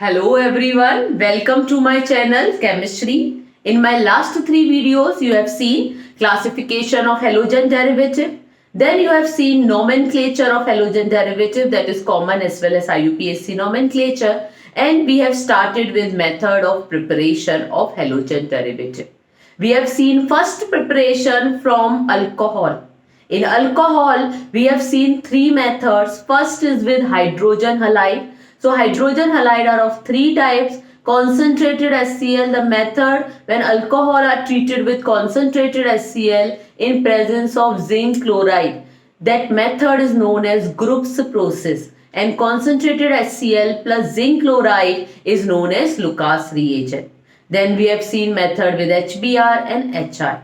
Hello everyone, welcome to my channel Chemistry. In my last three videos you have seen classification of halogen derivative. Then you have seen nomenclature of halogen derivative, that is common as well as IUPAC nomenclature, and we have started with method of preparation of halogen derivative. We have seen first preparation from alcohol. In alcohol we have seen three methods. First is with hydrogen halide. So hydrogen halide are of three types. Concentrated HCl, the method when alcohol are treated with concentrated HCl in presence of zinc chloride. That method is known as Group's process, and concentrated HCl plus zinc chloride is known as Lucas reagent. Then we have seen method with HBr and HI.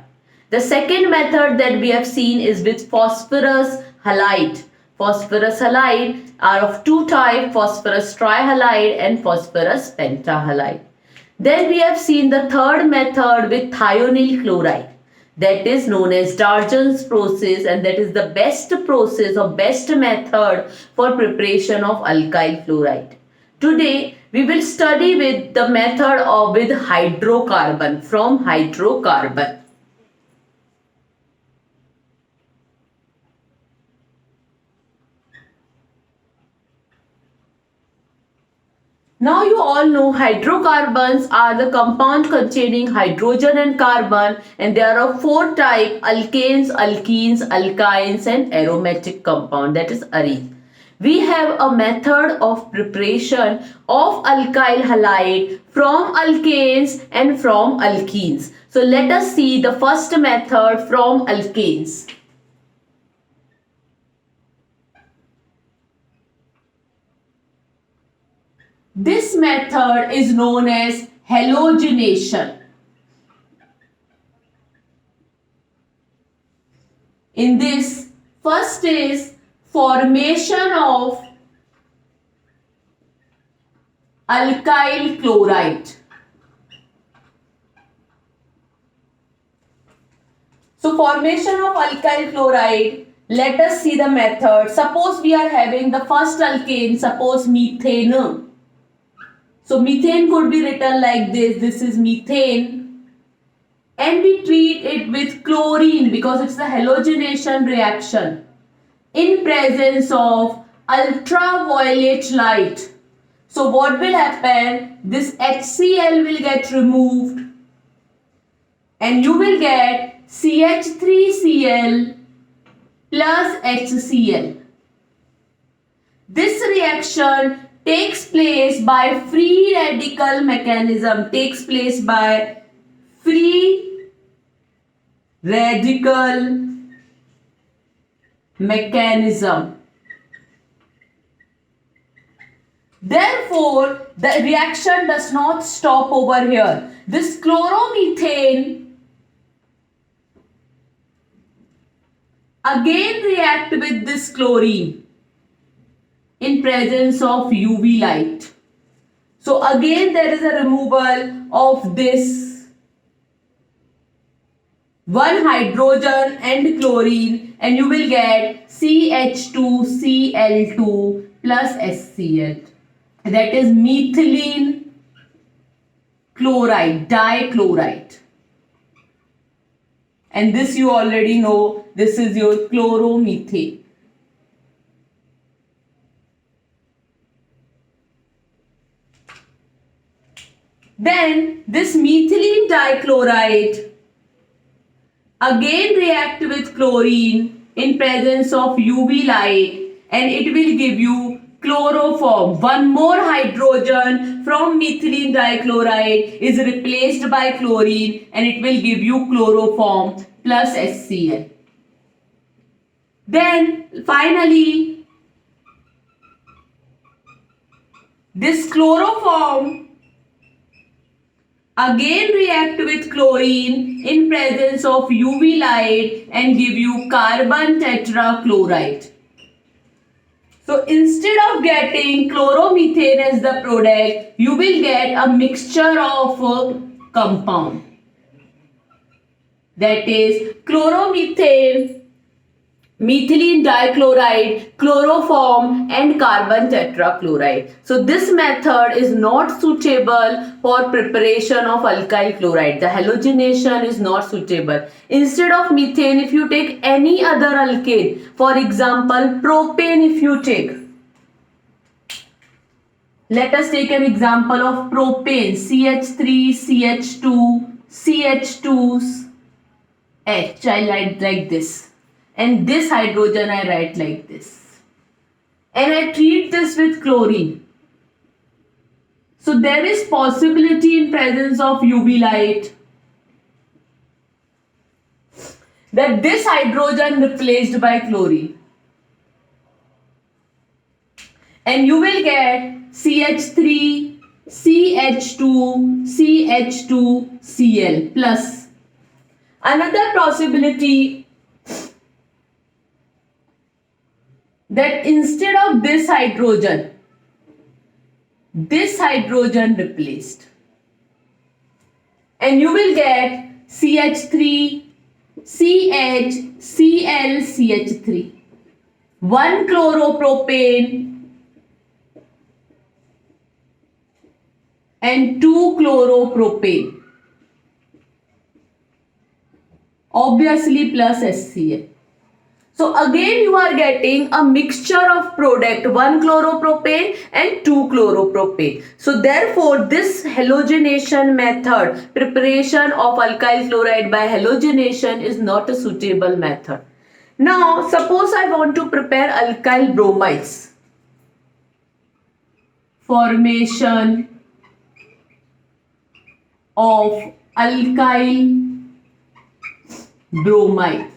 The second method that we have seen is with phosphorus halide. Phosphorus halide are of two types, phosphorus trihalide and phosphorus pentahalide. Then we have seen the third method with thionyl chloride. That is known as Darjan's process, and that is the best process or best method for preparation of alkyl fluoride. Today we will study with the method of with hydrocarbon, from hydrocarbon. Now you all know hydrocarbons are the compound containing hydrogen and carbon, and there are four types: alkanes, alkenes, alkynes and aromatic compound, that is arene. We have a method of preparation of alkyl halide from alkanes and from alkenes. So let us see the first method from alkanes. This method is known as halogenation. In this, first is formation of alkyl chloride. So formation of alkyl chloride, let us see the method. Suppose we are having the first alkane, suppose methane. So methane could be written like this is methane, and we treat it with chlorine because it's the halogenation reaction in presence of ultraviolet light. So what will happen? This HCl will get removed and you will get CH3Cl plus HCl. This reaction takes place by free radical mechanism, Therefore, the reaction does not stop over here. This chloromethane again react with this chlorine in presence of UV light. So again there is a removal of this one hydrogen and chlorine, and you will get CH2Cl2 plus HCl. That is methylene chloride, dichloride. And this you already know, this is your chloromethane. Then this methylene dichloride again react with chlorine in presence of UV light, and it will give you chloroform. One more hydrogen from methylene dichloride is replaced by chlorine, and it will give you chloroform plus HCl. Then finally this chloroform again react with chlorine in presence of UV light and give you carbon tetrachloride. So instead of getting chloromethane as the product, you will get a mixture of compound. That is chloromethane methylene dichloride, chloroform, and carbon tetrachloride. So this method is not suitable for preparation of alkyl chloride. The halogenation is not suitable. Instead of methane, if you take any other alkane, for example propane, if you take, let us take an example of propane, CH3, CH2, CH2, H, I write like this. And this hydrogen I write like this. And I treat this with chlorine. So there is possibility in presence of UV light that this hydrogen replaced by chlorine. And you will get CH3, CH2, CH2, Cl plus. Another possibility, that instead of this hydrogen replaced, and you will get CH3, CH, Cl, CH3, 1 chloropropane and 2 chloropropane, obviously plus HCl. So again you are getting a mixture of product, 1 chloropropane and 2 chloropropane. So therefore this halogenation method, preparation of alkyl chloride by halogenation, is not a suitable method. Now suppose I want to prepare alkyl bromides. Formation of alkyl bromide.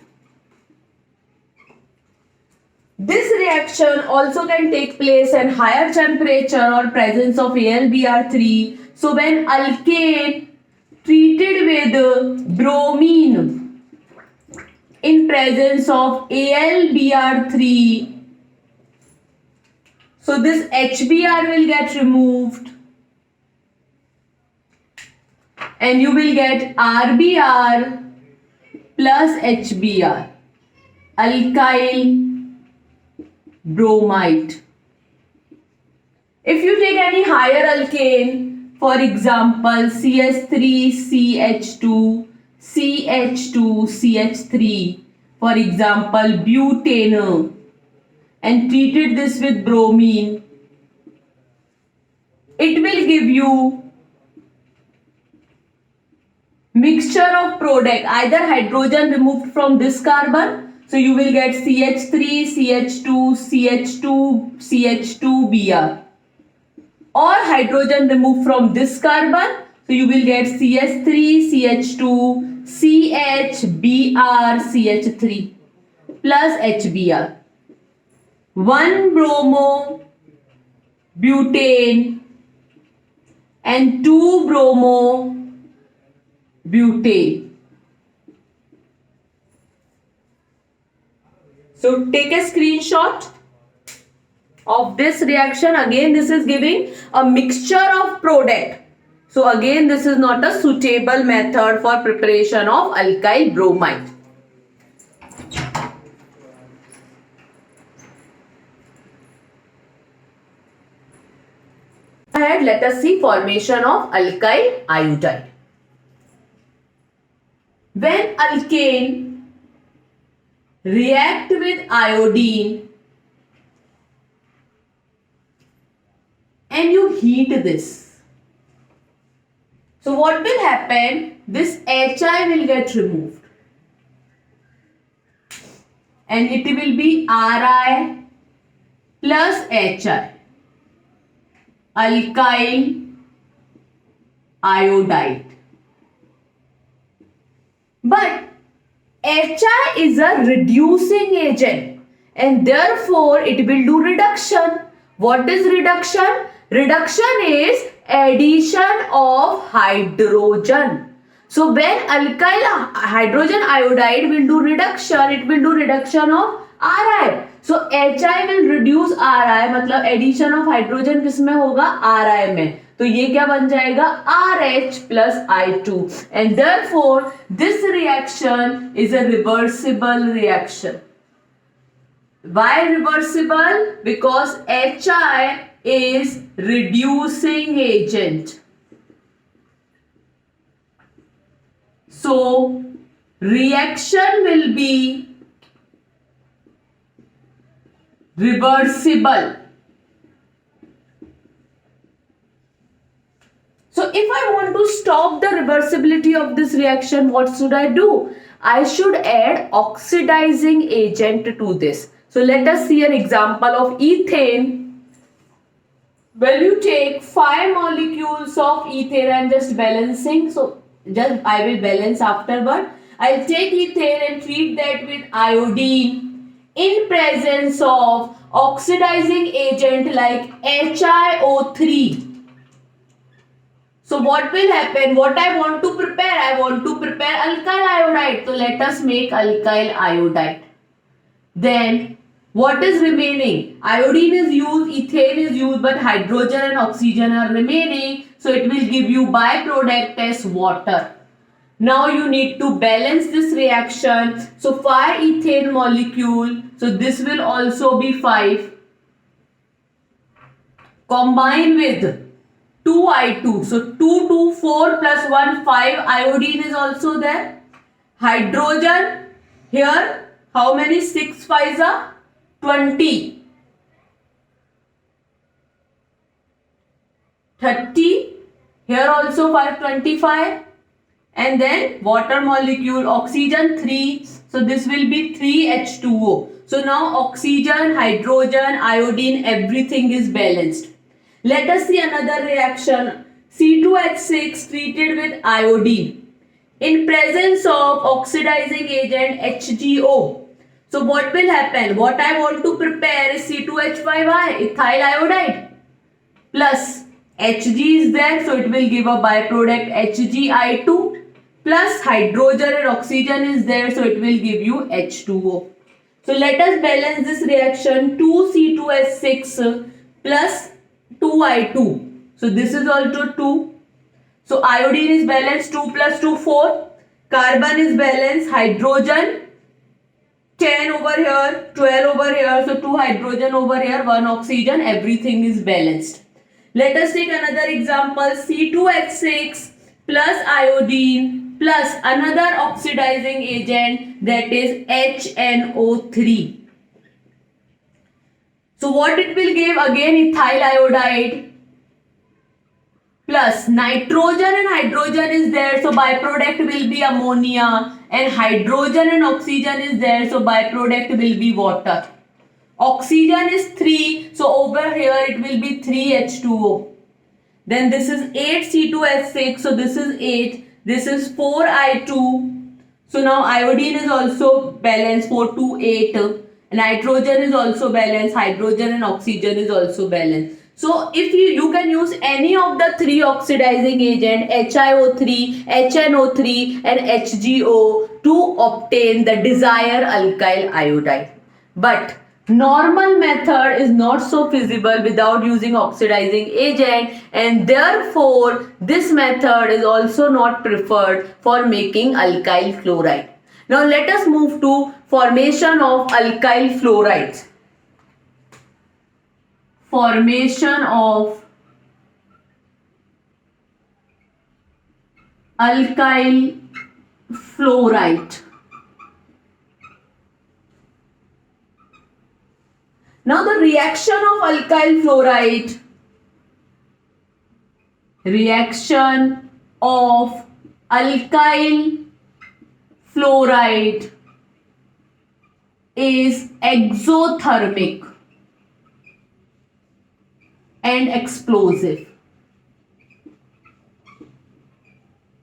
This reaction also can take place at higher temperature or presence of AlBr3. So when alkane treated with bromine in presence of AlBr3, so this HBr will get removed and you will get RBr plus HBr, alkyl bromide. If you take any higher alkane, for example CH3, CH2, CH2, CH3, for example butane, and treated this with bromine, it will give you mixture of product, either hydrogen removed from this carbon, so you will get CH3, CH2, CH2, CH2Br, or hydrogen removed from this carbon, so you will get CH3, CH2, CHBr, CH3 plus HBr, 1 bromo butane and 2 bromo butane. So take a screenshot of this reaction. Again this is giving a mixture of product. So again this is not a suitable method for preparation of alkyl bromide. And let us see formation of alkyl iodide. When alkane react with iodine and you heat this, so what will happen? This Hi will get removed and it will be Ri plus Hi, alkyl iodide. But Hi is a reducing agent and therefore it will do reduction. What is reduction? Reduction is addition of hydrogen. So when alkyl hydrogen iodide will do reduction, it will do reduction of Ri. So Hi will reduce Ri, मतलब addition of hydrogen किसमें होगा? Ri में. तो ये क्या बन जाएगा? RH plus I2, and therefore this reaction is a reversible reaction. Why reversible? Because HI is reducing agent. So reaction will be reversible. So if I want to stop the reversibility of this reaction, what should I do? I should add oxidizing agent to this. So let us see an example of ethane. When you take 5 molecules of ethane, I am just balancing. So just I will balance afterward. I'll take ethane and treat that with iodine in presence of oxidizing agent like HiO3. So what will happen? What I want to prepare? I want to prepare alkyl iodide. So let us make alkyl iodide. Then what is remaining? Iodine is used, ethane is used, but hydrogen and oxygen are remaining. So it will give you byproduct as water. Now you need to balance this reaction. So 5 ethane molecule. So this will also be 5. Combine with 2I2. So 2, 2, 4 plus 1, 5. Iodine is also there. Hydrogen. Here, how many 6 5s are? 20. 30. Here also 5, 25. And then water molecule, oxygen 3. So this will be 3H2O. So now oxygen, hydrogen, iodine, everything is balanced. Let us see another reaction. C2H6 treated with iodine in presence of oxidizing agent HgO. So what will happen? What I want to prepare is C2H5i, ethyl iodide, plus Hg is there, so it will give a byproduct HgI2, plus hydrogen and oxygen is there, so it will give you H2O. So let us balance this reaction. 2C2H6 plus 2I2. So this is also 2. So iodine is balanced, 2 plus 2 4. Carbon is balanced, hydrogen 10 over here, 12 over here. So 2 hydrogen over here, 1 oxygen, everything is balanced. Let us take another example. C2H6 plus iodine plus another oxidizing agent, that is HNO3. So what it will give? Again ethyl iodide plus nitrogen and hydrogen is there, so byproduct will be ammonia, and hydrogen and oxygen is there, so byproduct will be water. Oxygen is 3, so over here it will be 3H2O. Then this is 8C2H6, so this is 8. This is 4I2. So now iodine is also balanced, 4, 2, 8. Nitrogen is also balanced, hydrogen and oxygen is also balanced. So if you can use any of the 3 oxidizing agent, HiO3, HNO3 and HgO, to obtain the desired alkyl iodide. But normal method is not so feasible without using oxidizing agent, and therefore this method is also not preferred for making alkyl fluoride. Now let us move to formation of alkyl fluorides. Formation of alkyl fluoride. Now the reaction of alkyl fluoride, reaction of alkyl fluoride is exothermic and explosive,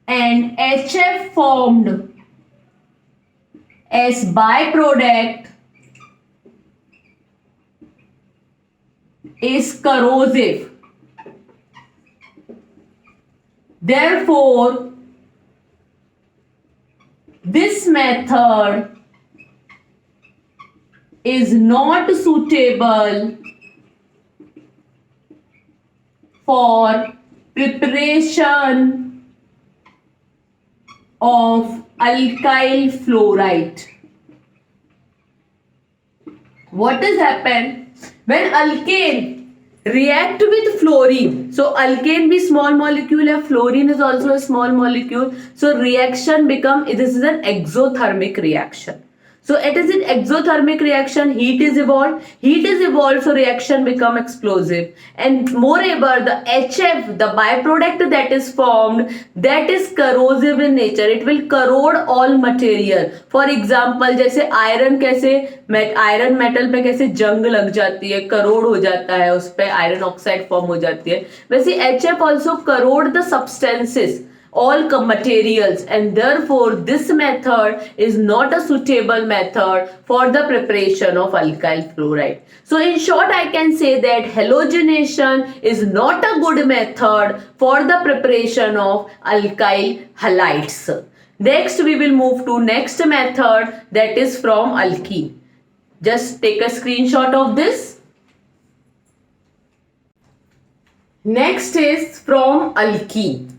and HF formed as byproduct is corrosive. Therefore, this method is not suitable for preparation of alkyl fluoride. what has happened when alkane react with fluorine? So alkane be small molecule hai, fluorine is also a small molecule, so reaction become, this is an exothermic reaction. So it is an exothermic reaction, heat is evolved, so reaction become explosive. And moreover, the HF, the byproduct that is formed, that is corrosive in nature. It will corrode all material. For example, जैसे iron कैसे iron metal पे कैसे जंग लग जाती है, करोड हो जाता है, उस पे आयरन ऑक्साइड फॉर्म हो जाती है, वैसे HF also corrode the substances, all materials, and therefore this method is not a suitable method for the preparation of alkyl fluoride. So in short, I can say that halogenation is not a good method for the preparation of alkyl halides. Next we will move to next method, that is from alkene. Just take a screenshot of this. Next is from alkene.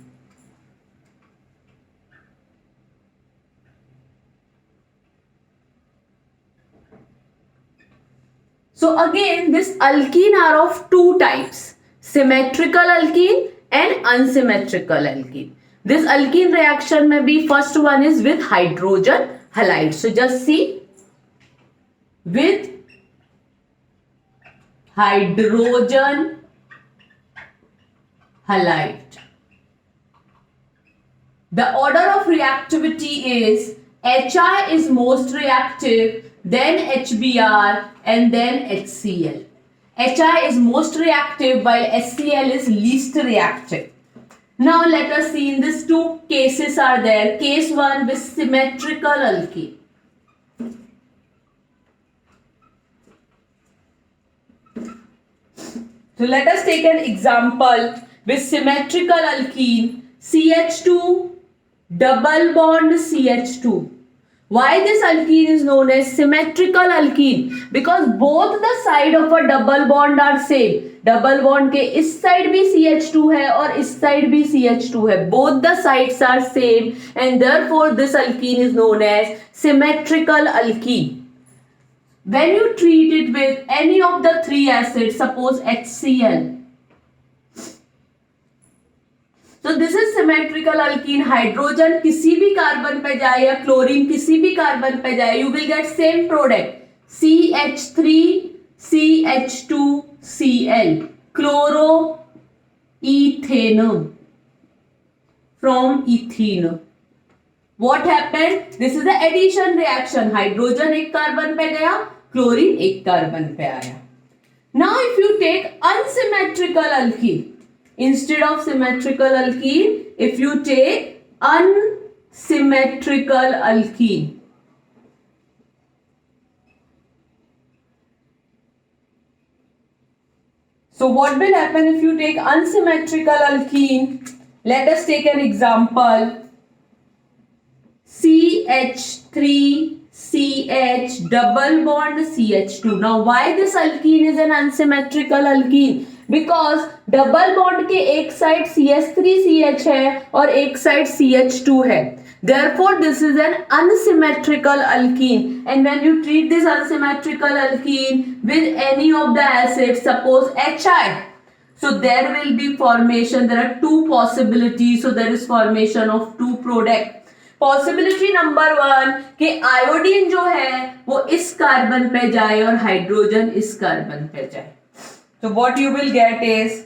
So again, this alkene are of two types, symmetrical alkene and unsymmetrical alkene. This alkene reaction may be, first one is with hydrogen halide. So just see, with hydrogen halide. The order of reactivity is Hi is most reactive, then HBr, and then HCl. Hi is most reactive while HCl is least reactive. Now let us see, in these two cases are there. Case 1 with symmetrical alkene. So let us take an example with symmetrical alkene, CH2 double bond CH2. Why this alkene is known as symmetrical alkene? Because both the side of a double bond are same. Double bond के इस side भी CH2 है और इस side भी CH2 है. Both the sides are same and therefore this alkene is known as symmetrical alkene. When you treat it with any of the three acids, suppose HCl. So this is symmetrical alkene. Hydrogen किसी भी carbon पे जाए या chlorine किसी भी carbon पे जाए, you will get same product, CH3 CH2Cl, chloroethane from ethene. What happened? This is the addition reaction. Hydrogen एक कार्बन पे गया, क्लोरीन एक कार्बन पे आया. Now if you take unsymmetrical alkene, instead of symmetrical alkene, if you take unsymmetrical alkene, so what will happen if you take unsymmetrical alkene? Let us take an example. CH3CH double bond CH2. Now why this alkene is an unsymmetrical alkene? Because double bond के एक side CH3CH है और एक side CH2 है. Therefore this is an unsymmetrical alkene, and when you treat this unsymmetrical alkene with any of the acids, suppose Hi, so there will be formation. There are two possibilities, so there is formation of two products. Possibility number 1 कि iodine जो है वो इस carbon पे जाए और hydrogen इस carbon पे जाए. So what you will get is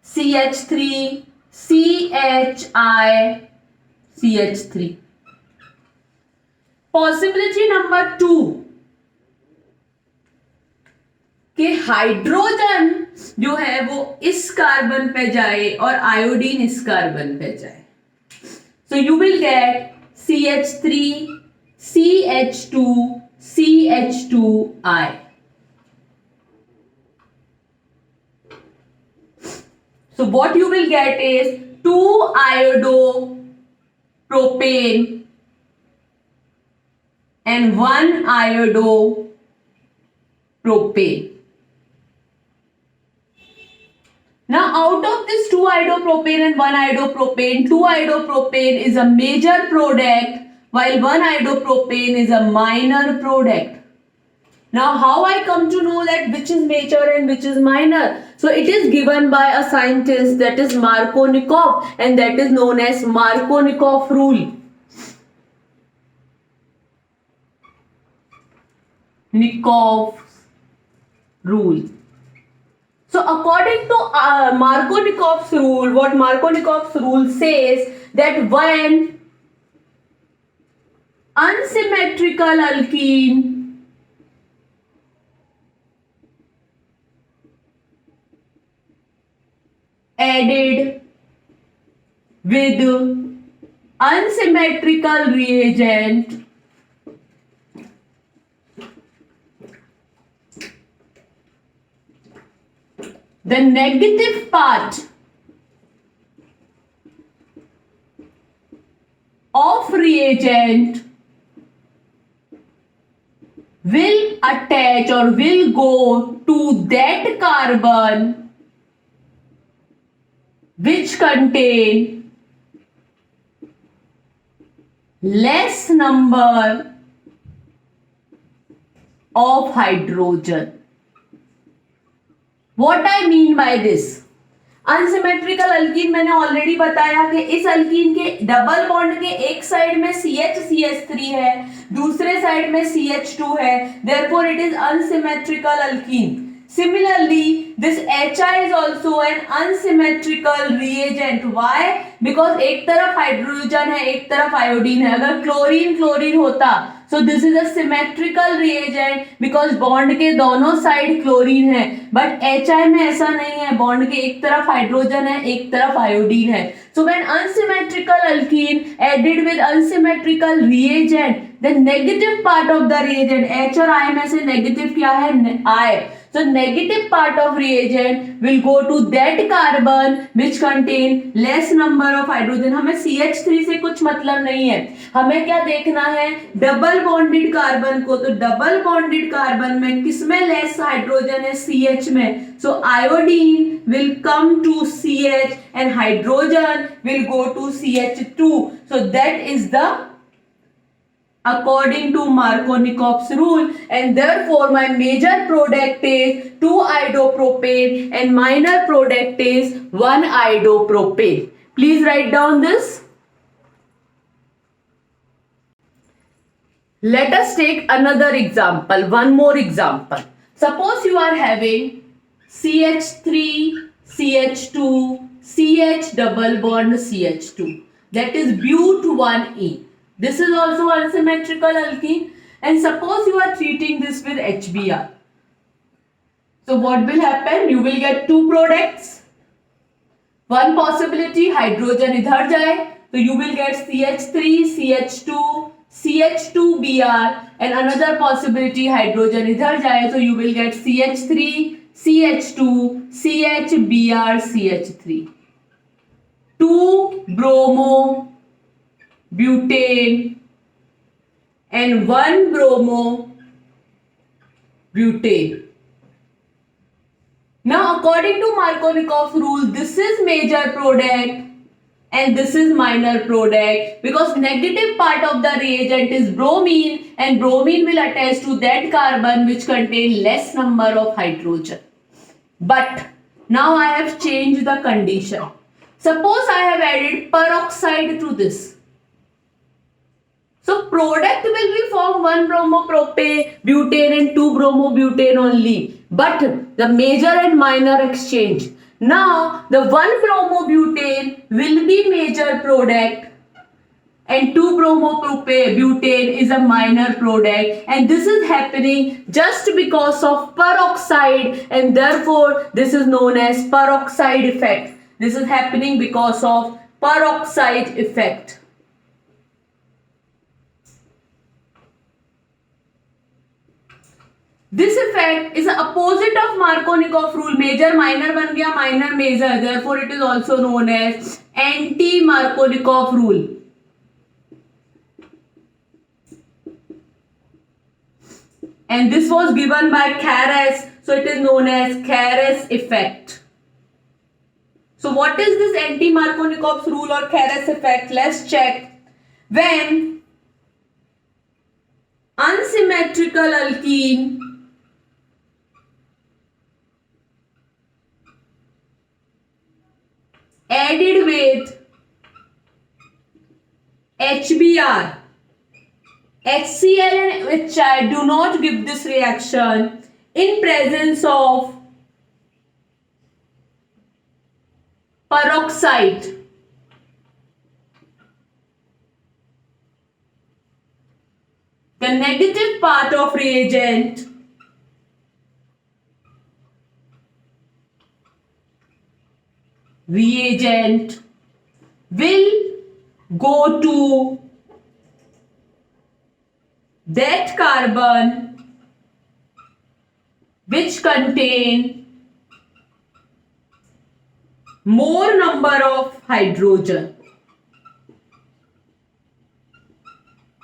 CH3 CHI CH3. Possibility number 2 कि हाइड्रोजन जो है वो इस कार्बन पे जाए और आयोडीन इस कार्बन पे जाए. So you will get CH3 CH2 CH2I. So what you will get is 2-iodopropane and 1-iodopropane. Now out of this 2-iodopropane and 1-iodopropane, 2-iodopropane is a major product while 1-idopropane is a minor product. Now, how I come to know that which is major and which is minor? So, it is given by a scientist, that is Markovnikov, and that is known as Markovnikov rule. Nikov's rule. So, according to Markovnikov's rule, what Markovnikov's rule says that when unsymmetrical alkene added with unsymmetrical reagent the negative part of reagent will attach or will go to that carbon which contain less number of hydrogen. What I mean by this? Unsymmetrical alkyne मैंने already बताया कि इस alkyne के double bond के एक side में CH3 है, दूसरे साइड में CH2 है, therefore it is unsymmetrical alkene. Similarly, this HI is also an unsymmetrical reagent. Why? Because एक तरफ हाइड्रोजन है, एक तरफ आयोडीन है. अगर क्लोरीन होता, so this is a symmetrical reagent because bond के दोनों साइड क्लोरीन है. But HI में ऐसा नहीं है, bond के एक तरफ हाइड्रोजन है, एक तरफ आयोडीन है. So when unsymmetrical alkene added with unsymmetrical reagent, the negative part of the reagent, H और I में से negative क्या है? I. So negative part of reagent will go to that carbon which contain less number of hydrogen. हमें CH3 से कुछ मतलब नहीं है, हमें क्या देखना है? डबल बॉन्डेड कार्बन को. तो डबल बॉन्डेड कार्बन में किसमें लेस हाइड्रोजन है? CH में. So iodine will come to CH and hydrogen will go to CH2. So that is the according to Markovnikov's rule, and therefore my major product is 2-idopropane and minor product is 1-idopropane. Please write down this. Let us take another example, one more example. Suppose you are having CH3, CH2, CH double bond CH2, that is but1e. This is also unsymmetrical alkene, and suppose you are treating this with HBr. So what will happen? You will get two products. One possibility, hydrogen idhar jaye, so you will get CH3, CH2, CH2Br, and another possibility, hydrogen idhar jaye, so you will get CH3, CH2, CHBr, CH3. 2-bromo butane and 1-bromo butane. Now according to Markovnikov's rule, this is major product and this is minor product because negative part of the reagent is bromine and bromine will attach to that carbon which contain less number of hydrogen. But now I have changed the condition. Suppose I have added peroxide to this. So product will be formed 1-bromo-propane butane and 2-bromo-butane only. But the major and minor exchange. Now the 1-bromo-butane will be major product and 2-bromo-butane is a minor product, and this is happening just because of peroxide, and therefore this is known as peroxide effect. This is happening because of peroxide effect. This effect is the opposite of Markovnikov rule. Major minor बन गया, minor major. Therefore, it is also known as anti-Markovnikov rule. And this was given by Kharas, so it is known as Kharas effect. So, what is this anti-Markovnikov rule or Kharas effect? Let's check. When unsymmetrical alkene added with HBr, HCl and HI do not give this reaction in presence of peroxide. The negative part of reagent will go to that carbon which contain more number of hydrogen.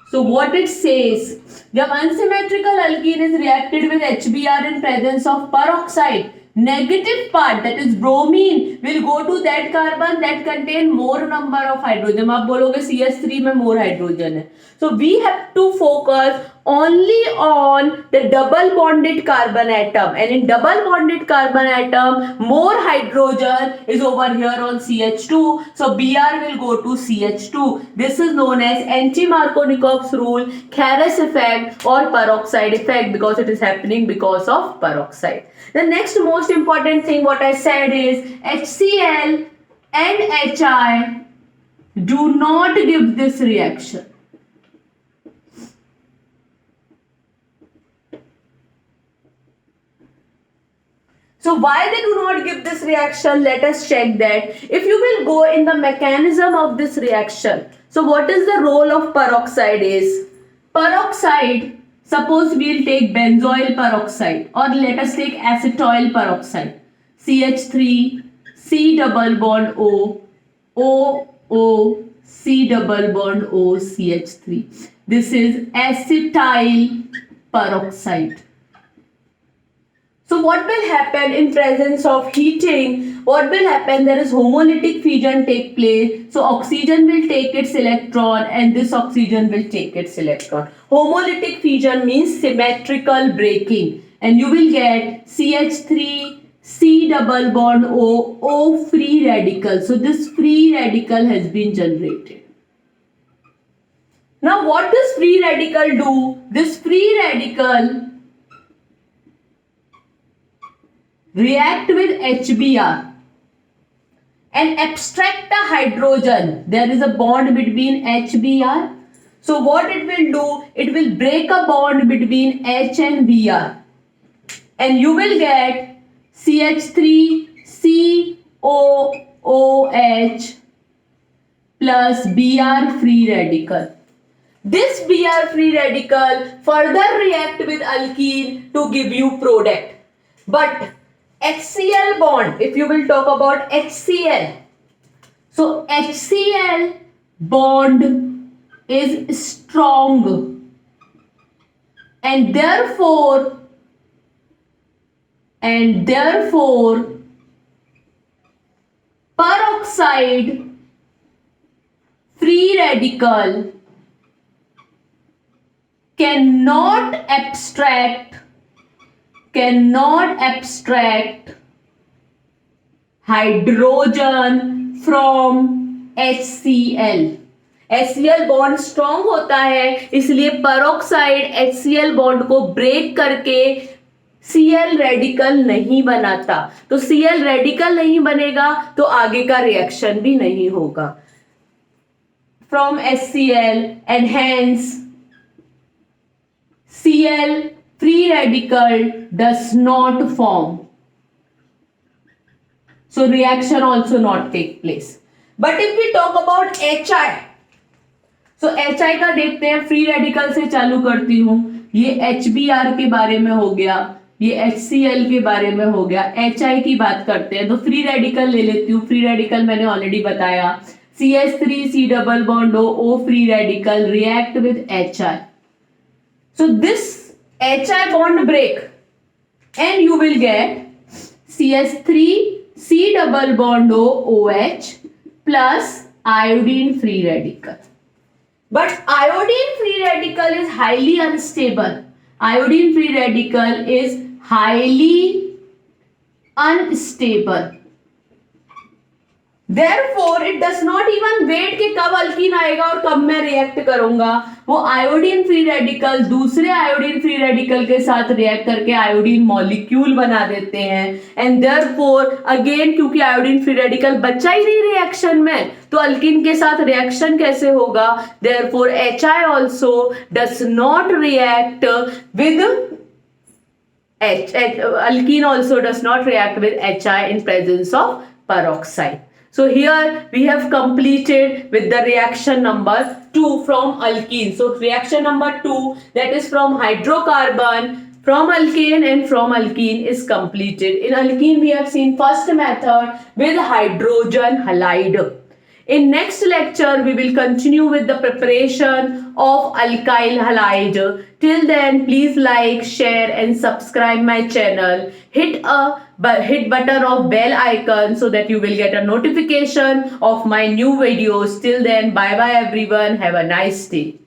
So what it says, जब unsymmetrical alkene is reacted with HBr in presence of peroxide, negative part that is bromine will go to that carbon that contain more number of hydrogen. आप बोलोगे CH3 में more hydrogen है. So we have to focus only on the double bonded carbon atom, and in double bonded carbon atom more hydrogen is over here on CH2, so Br will go to CH2. This is known as anti-Markovnikov's rule, Kharis effect or peroxide effect, because it is happening because of peroxide. The next most important thing what I said is HCl and HI do not give this reaction. So why they do not give this reaction? Let us check that. If you will go in the mechanism of this reaction, so what is the role of peroxide is? Peroxide, suppose we will take benzoyl peroxide, or let us take acetyl peroxide. CH3, C double bond O, O, C double bond O, CH3. This is acetyl peroxide. So what will happen in presence of heating? What will happen? There is homolytic fission take place. So oxygen will take its electron and this oxygen will take its electron. Homolytic fission means symmetrical breaking, and you will get CH3, C double bond O, O free radical. So this free radical has been generated. Now what does free radical do? This free radical react with HBr and abstract the hydrogen. There is a bond between HBr. So what it will do? It will break a bond between H and Br. And you will get CH3 COOH plus Br free radical. This Br free radical further react with alkene to give you product. But HCl bond, if you will talk about HCl, so HCl bond is strong, and therefore peroxide free radical cannot abstract hydrogen from HCl. HCl bond strong होता है, इसलिए peroxide HCl bond को break करके Cl radical नहीं बनाता. तो Cl radical नहीं बनेगा तो आगे का रिएक्शन भी नहीं होगा from HCl, and hence Cl free radical does not form. So reaction also not take place. But if we talk about HI, so HI का देखते हैं. फ्री रेडिकल से चालू करती हूँ. ये HBr के बारे में हो गया, ये HCl के बारे में हो गया. HI की बात करते हैं तो फ्री रेडिकल ले लेती हूँ. फ्री रेडिकल मैंने ऑलरेडी बताया. CH3 C double bond O, O free radical react with HI. So this HI bond break and you will get CH3 C double bond O OH plus iodine free radical. But iodine free radical is highly unstable. iodine free radical is highly unstable. Therefore it does not even wait कि कब alkyne आएगा और कब मैं react करूंगा. वो iodine free radical दूसरे iodine free radical के साथ रिएक्ट करके आयोडीन मॉलिक्यूल बना देते हैं. एंड देयरफॉर अगेन क्योंकि आयोडीन फ्री रेडिकल बचा ही नहीं रिएक्शन में, तो अल्कीन के साथ रिएक्शन कैसे होगा. Therefore HI also does not react with alkene also does not react with HI in presence of peroxide. So here we have completed with the reaction number 2 from alkene. So reaction number 2, that is from hydrocarbon from alkane and from alkene, is completed. In alkene we have seen first method with hydrogen halide. In next lecture we will continue with the preparation of alkyl halide. Till then, please like, share and subscribe my channel. Hit button of bell icon so that you will get a notification of my new videos. Till then, bye bye everyone. Have a nice day.